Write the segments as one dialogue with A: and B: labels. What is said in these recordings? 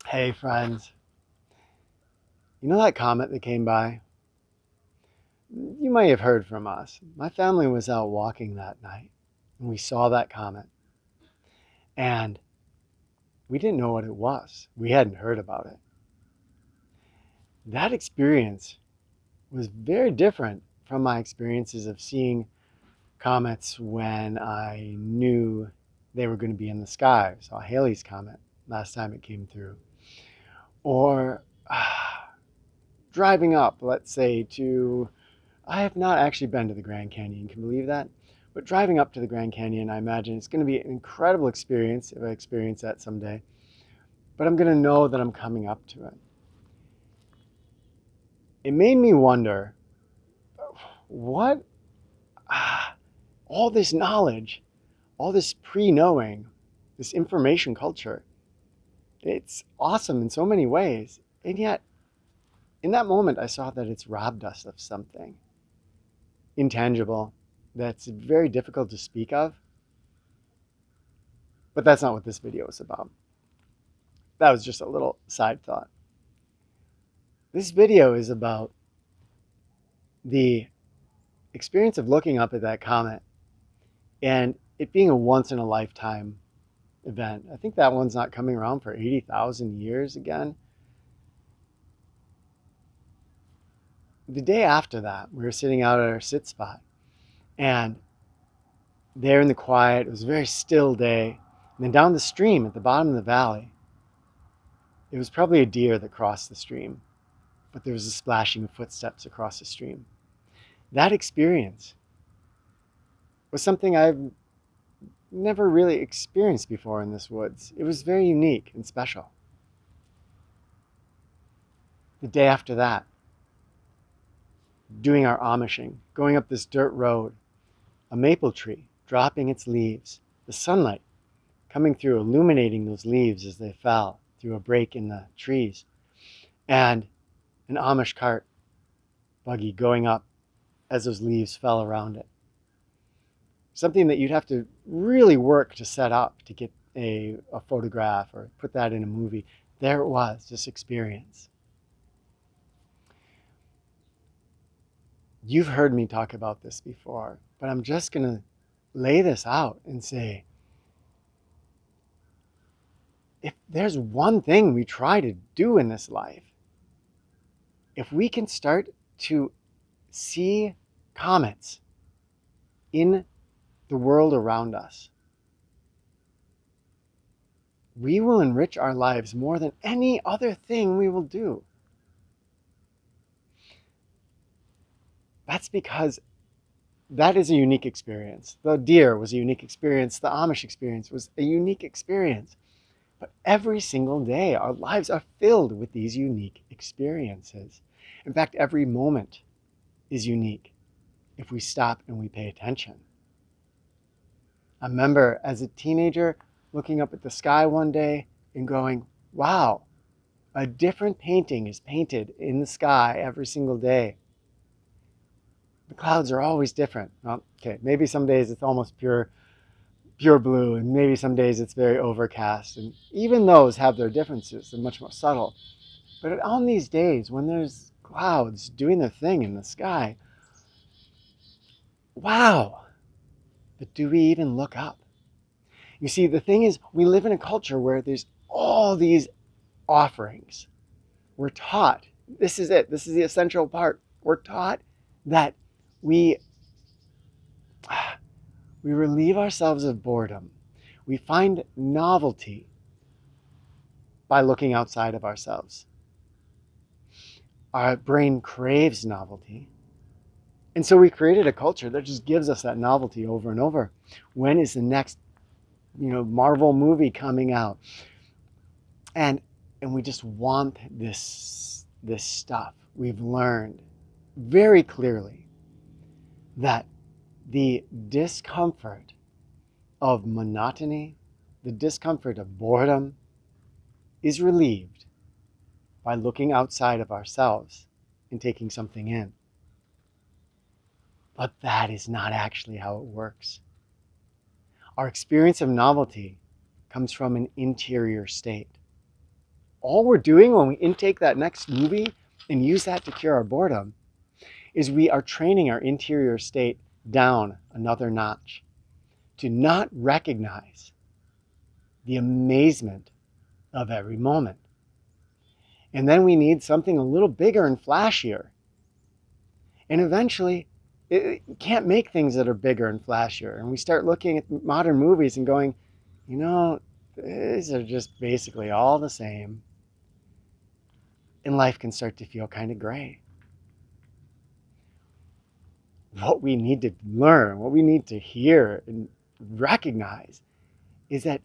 A: Hey friends, you know that comet that came by? You might have heard from us. My family was out walking that night and we saw that comet and we didn't know what it was. We hadn't heard about it. That experience was very different from my experiences of seeing comets when I knew they were going to be in the sky. I saw Halley's Comet last time it came through. Or driving up, let's say, to I have not actually been to the Grand Canyon, can you believe that? But driving up to the Grand Canyon, I imagine it's going to be an incredible experience if I experience that someday. But I'm going to know that I'm coming up to it. It made me wonder what all this knowledge, all this pre-knowing, this information culture, it's awesome in so many ways. And yet, in that moment, I saw that it's robbed us of something intangible that's very difficult to speak of. But that's not what this video is about. That was just a little side thought. This video is about the experience of looking up at that comet and it being a once in a lifetime event. I think that one's not coming around for 80,000 years again. The day after that, we were sitting out at our sit spot and there in the quiet, it was a very still day. And then down the stream at the bottom of the valley, it was probably a deer that crossed the stream, but there was a splashing of footsteps across the stream. That experience was something I've never really experienced before in this woods. It was very unique and special. The day after that, doing our Amishing, going up this dirt road, a maple tree dropping its leaves, the sunlight coming through, illuminating those leaves as they fell through a break in the trees, and an Amish cart buggy going up as those leaves fell around it. Something that you'd have to really work to set up to get a photograph or put that in a movie. There it was, this experience. You've heard me talk about this before, but I'm just going to lay this out and say, if there's one thing we try to do in this life, if we can start to see comets in the world around us, we will enrich our lives more than any other thing we will do. That's because that is a unique experience. The deer was a unique experience. The Amish experience was a unique experience. But every single day, our lives are filled with these unique experiences. In fact, every moment is unique if we stop and we pay attention. I remember as a teenager looking up at the sky one day and going, wow, a different painting is painted in the sky every single day. The clouds are always different. Well, okay, maybe some days it's almost pure blue, and maybe some days it's very overcast. And even those have their differences. They're much more subtle. But on these days when there's clouds doing their thing in the sky, wow, but do we even look up? You see, the thing is, we live in a culture where there's all these offerings. We're taught, this is it, this is the essential part. We're taught that we relieve ourselves of boredom. We find novelty by looking outside of ourselves. Our brain craves novelty. And so we created a culture that just gives us that novelty over and over. When is the next, Marvel movie coming out? And we just want this stuff. We've learned very clearly that the discomfort of monotony, the discomfort of boredom is relieved by looking outside of ourselves and taking something in. But that is not actually how it works. Our experience of novelty comes from an interior state. all we're doing when we intake that next movie and use that to cure our boredom is we are training our interior state down another notch to not recognize the amazement of every moment. And then we need something a little bigger and flashier. And eventually, you can't make things that are bigger and flashier. And we start looking at modern movies and going, you know, these are just basically all the same. And life can start to feel kind of gray. What we need to learn, what we need to hear and recognize is that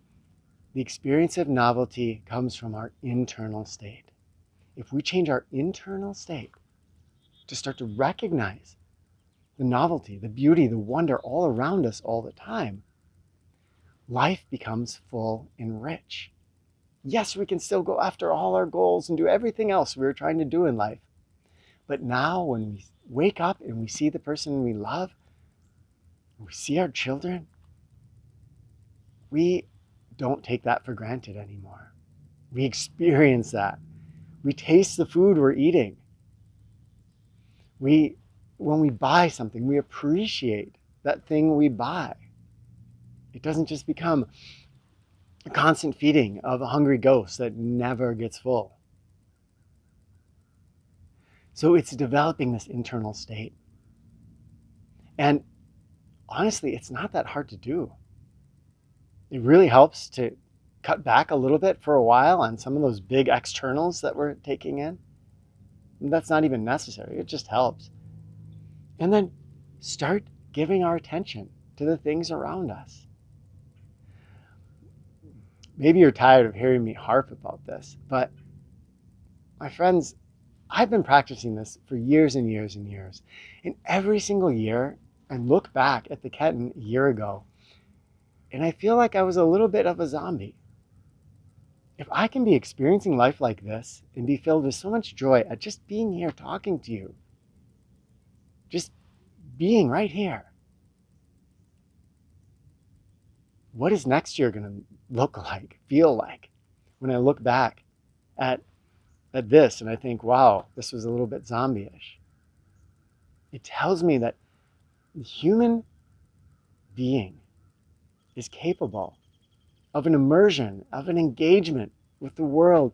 A: the experience of novelty comes from our internal state. If we change our internal state to start to recognize the novelty, the beauty, the wonder all around us all the time, life becomes full and rich. Yes, we can still go after all our goals and do everything else we were trying to do in life. But now when we wake up and we see the person we love, we see our children, we don't take that for granted anymore. We experience that. We taste the food we're eating. When we buy something, we appreciate that thing we buy. It doesn't just become a constant feeding of a hungry ghost that never gets full. So it's developing this internal state. And honestly, it's not that hard to do. It really helps to cut back a little bit for a while on some of those big externals that we're taking in. And that's not even necessary. It just helps. And then start giving our attention to the things around us. Maybe you're tired of hearing me harp about this, but my friends, I've been practicing this for years and years and years. And every single year, I look back at the Kenton a year ago, and I feel like I was a little bit of a zombie. If I can be experiencing life like this and be filled with so much joy at just being here talking to you, just being right here, what is next year going to look like, feel like, when I look back at this and I think, wow, this was a little bit zombie-ish? It tells me that the human being is capable of an immersion, of an engagement with the world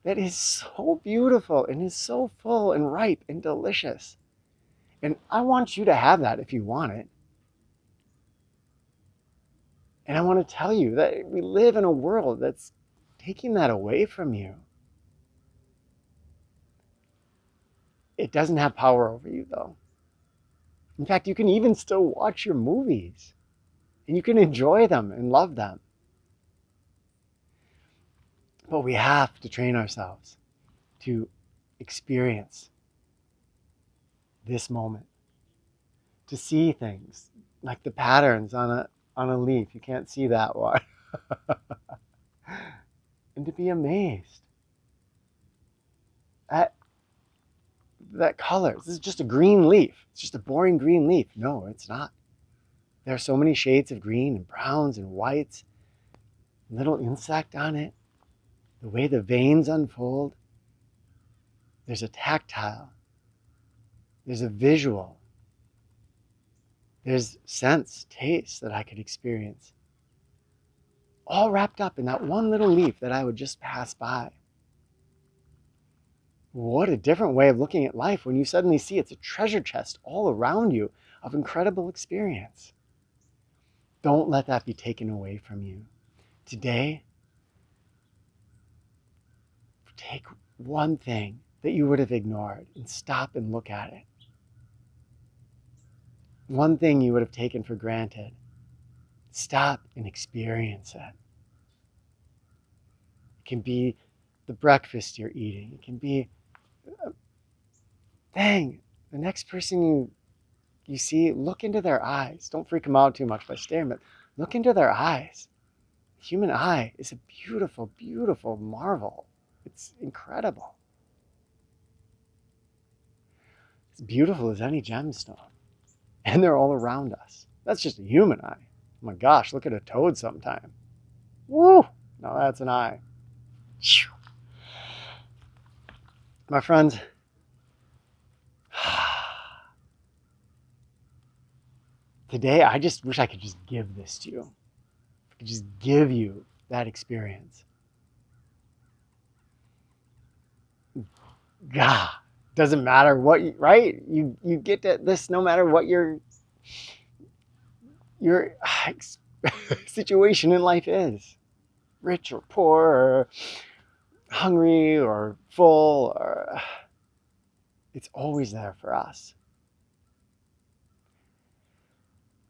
A: that is so beautiful and is so full and ripe and delicious. And I want you to have that if you want it. And I want to tell you that we live in a world that's taking that away from you. It doesn't have power over you, though. In fact, you can even still watch your movies and you can enjoy them and love them. But we have to train ourselves to experience this moment, to see things like the patterns on a leaf. You can't see that one. And to be amazed at that color. This is just a green leaf. It's just a boring green leaf. No, it's not. There are so many shades of green and browns and whites. Little insect on it. The way the veins unfold. There's a tactile. There's a visual. There's sense, taste that I could experience. All wrapped up in that one little leaf that I would just pass by. What a different way of looking at life when you suddenly see it's a treasure chest all around you of incredible experience. Don't let that be taken away from you. Today, take one thing that you would have ignored and stop and look at it. One thing you would have taken for granted. Stop and experience it. It can be the breakfast you're eating. It can be, dang, the next person you see, look into their eyes. Don't freak them out too much by staring, but look into their eyes. The human eye is a beautiful, beautiful marvel. It's incredible. It's beautiful as any gemstone. And they're all around us. That's just a human eye. Oh my gosh, look at a toad sometime. Woo! Now that's an eye. My friends, today I just wish I could just give this to you. I could just give you that experience. God, doesn't matter what you, right? You get this no matter what your situation in life is, rich or poor or hungry or full, or it's always there for us.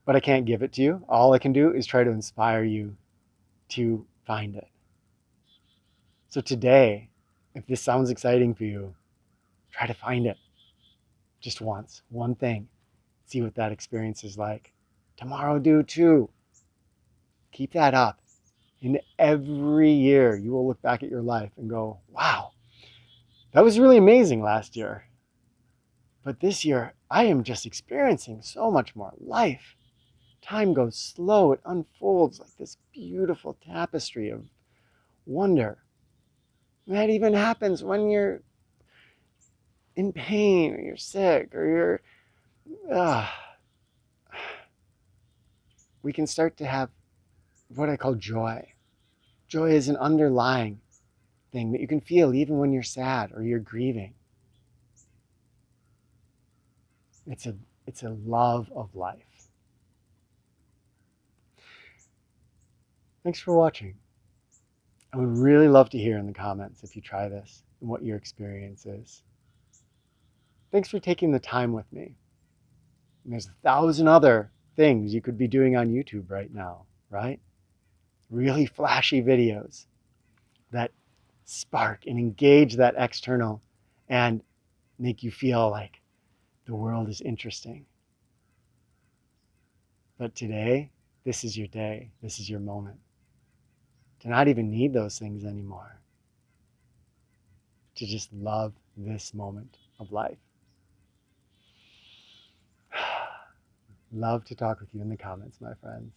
A: But I can't give it to you. All I can do is try to inspire you to find it. So today, if this sounds exciting for you, try to find it just once, one thing. See what that experience is like. Tomorrow, do too. Keep that up. And every year, you will look back at your life and go, wow, that was really amazing last year. But this year, I am just experiencing so much more life. Time goes slow. It unfolds like this beautiful tapestry of wonder. And that even happens when you're in pain or you're sick or uh, we can start to have what I call joy. Joy is an underlying thing that you can feel even when you're sad or you're grieving. It's a it's a love of life. Thanks for watching. I would really love to hear in the comments if you try this and what your experience is. Thanks for taking the time with me. And there's 1,000 other things you could be doing on YouTube right now, right? Really flashy videos that spark and engage that external and make you feel like the world is interesting. But today, this is your day. This is your moment. To not even need those things anymore. To just love this moment of life. Love to talk with you in the comments, my friends.